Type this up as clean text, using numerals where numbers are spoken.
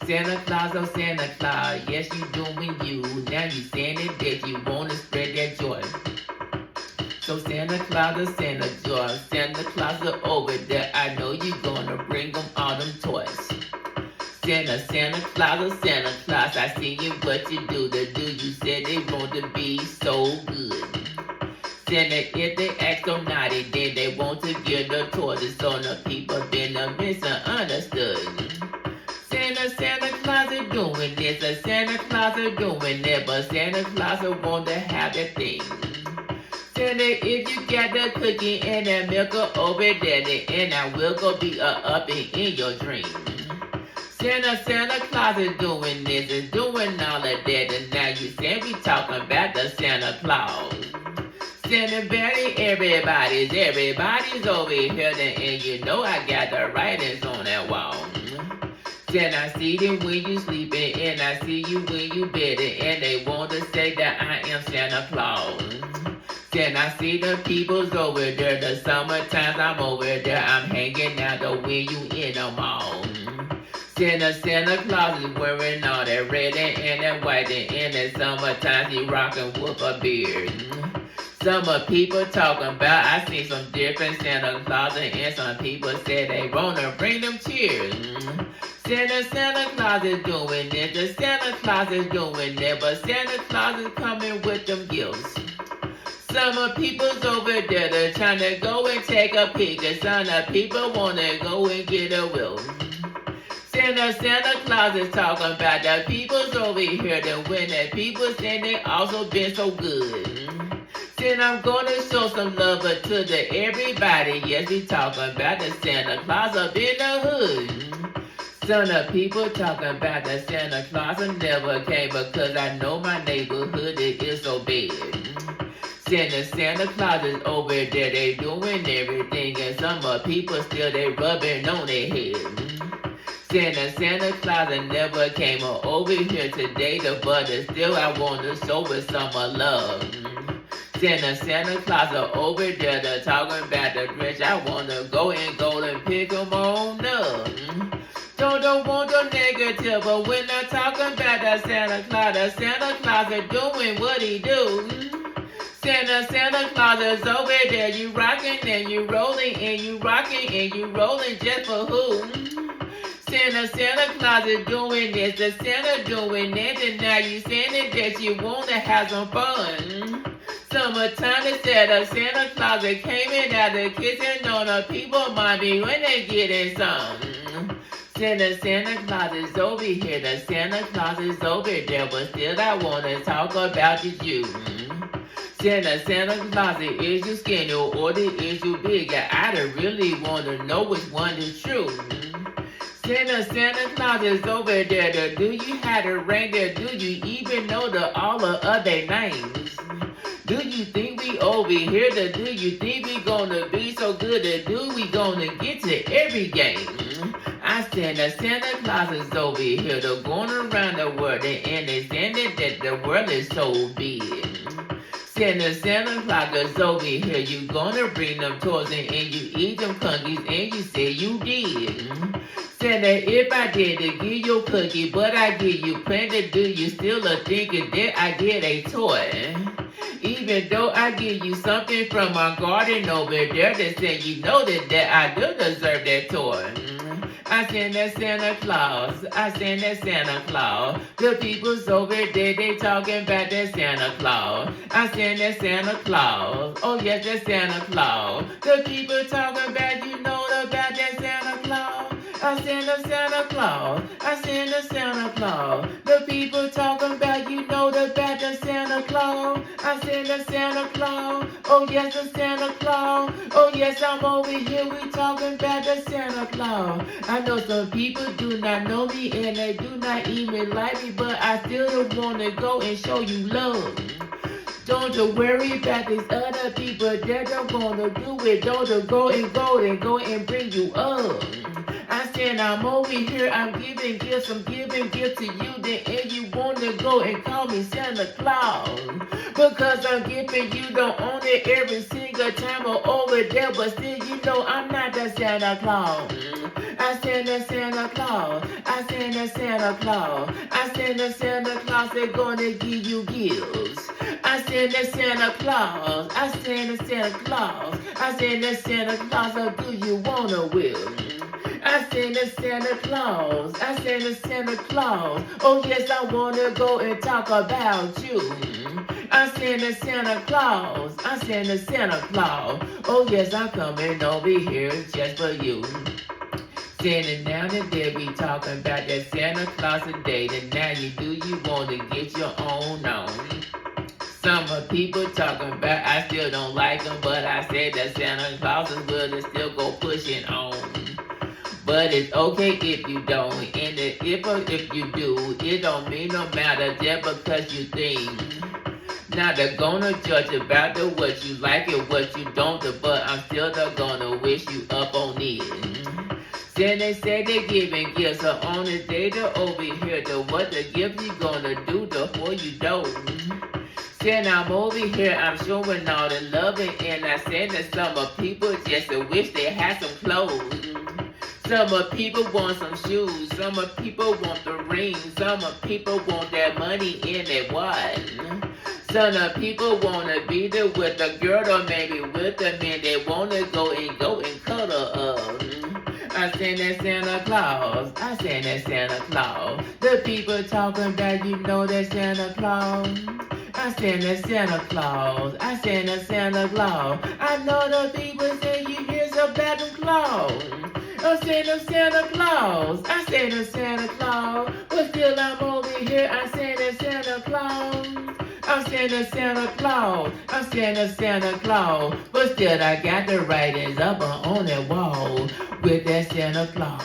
Santa Claus, oh Santa Claus, yes you doing you. Now you saying it that you wanna spread that joy. So Santa Claus, oh Santa Claus, Santa Claus are over there. I know you gonna bring them all them toys. Santa Claus, oh Santa Claus, I see you what you do. The do you said they want to be so good. Santa, if they act so naughty, then they want to give the toys. So the people been a misunderstood. Santa Claus is doing this, Santa Claus is doing that, but Santa Claus will want to have that thing. Santa, if you got the cookie and that milk over there, and I will go be up in your dream. Santa Claus is doing this, is doing all of that, and now you say we talking about the Santa Claus. Santa Berry, everybody's over here, and you know I got the writings on that wall. Then I see them when you sleeping, and I see you when you bedding, and they want to say that I am Santa Claus. Then I see the people's over there, the summertime I'm over there, I'm hanging out the when you in the mall. Santa Claus is wearing all that red and that white, and in the summertime he rocking with a beard. Some people talking about, I seen some different Santa Claus, and some people said they wanna bring them cheers. Santa Claus is doing this, the Santa Claus is doing that, but Santa Claus is coming with them gifts. Some people's over there, they're trying to go and take a picture. Some people wanna go and get a will. Santa Claus is talking about the people's over here, that when the people saying they also been so good. Then I'm gonna show some love to the everybody. Yes, we talking about the Santa Claus up in the hood. Some of people talking about the Santa Claus never came because I know my neighborhood it is so bad. Santa Claus is over there, they doing everything, and some people still they rubbing on their head. Santa Claus never came over here today, but still I want to show with some love. Santa Claus are over there, they're talking about the Grinch. I want to go and pick them on up. Don't want the negative, but when I'm talking about the Santa Claus is doing what he do. Santa Claus is over there, you rocking and you rolling, and you rocking and you rolling just for who? Santa Claus is doing this, the Santa doing that, and now you saying that you want to have some fun. Summertime they said Santa Claus came in out the kitchen on the people mommy when they getting some. Santa Claus is over here, the Santa Claus is over there, but still I wanna talk about you. Santa Claus, is you skinny or is you big? I don't really wanna know which one is true. Santa Claus is over there, do you have the reindeer? Do you even know all of their names? Do you think we over here? Do you think we gonna be so good? Do we gonna get to every game? I said that Santa Claus is over here, they're going around the world, and they saying that the world is so big. Santa Claus is over here, you gonna bring them toys and you eat them cookies, and you say you did. Santa, if I did to give you a cookie, but I give you plenty, do you still thinking that I get a toy? Even though I give you something from my garden over there, they say you know that I do deserve that toy. I send that Santa Claus, The people's over there, they talking about that Santa Claus. I send that Santa Claus, oh yes, that Santa Claus. The people talking about, you know about that Santa Claus. I send a Santa Claus, The people talking about, you know about the Santa Claus. I send a Santa Claus, oh yes, the Santa Claus. Oh yes, I'm over here, we talking about the Santa Claus. I know some people do not know me and they do not even like me, but I still don't want to go and show you love. Don't you worry about these other people, they're not gonna do it. Don't you go and bring you up. I said I'm over here, I'm giving gifts to you, and you wanna go and call me Santa Claus. Because I'm giving you the only every single time I'm over there, but still you know I'm not the Santa Claus. I send a Santa Claus. I send a Santa Claus. I send a Santa Claus. They're gonna give you gifts. I send a Santa Claus. I send a Santa Claus. I send a Santa Claus. Or do you wanna will? I send a Santa Claus. I send a Santa Claus. Oh yes, I wanna go and talk about you. I send a Santa Claus. I send a Santa Claus. Oh yes, I'm coming over here just for you. Sitting down and they be talking about that Santa Claus today. And now you want to get your own on. Some of people talking about I still don't like them, but I said that Santa Claus is willing to still go pushing on. But it's okay if you don't, and if you do, it don't mean no matter just because you think. Now they're gonna judge about the what you like and what you don't, but I'm still gonna wish you up on it. Then they say they giving gifts, so on the day to over here, to what the gift you gonna do before you don't. Then I'm over here, I'm showing all the loving, and I said that some of people just wish they had some clothes. Some of people want some shoes, some of people want the ring, some of people want that money in their wallet. Some of people wanna be there with a girl or maybe with a man. They wanna go and cuddle up. I send that Santa Claus. I send that Santa Claus. The people talking about you know that Santa Claus. I send that Santa Claus. I send that Santa Claus. I know the people say you hear some bad Claus. I send a Santa Claus. I send a Santa Claus. But still I'm over here. I send a Santa Claus. I send a Santa Claus. I send a Santa Claus. But still I got the writings up on that wall with that Santa Claus.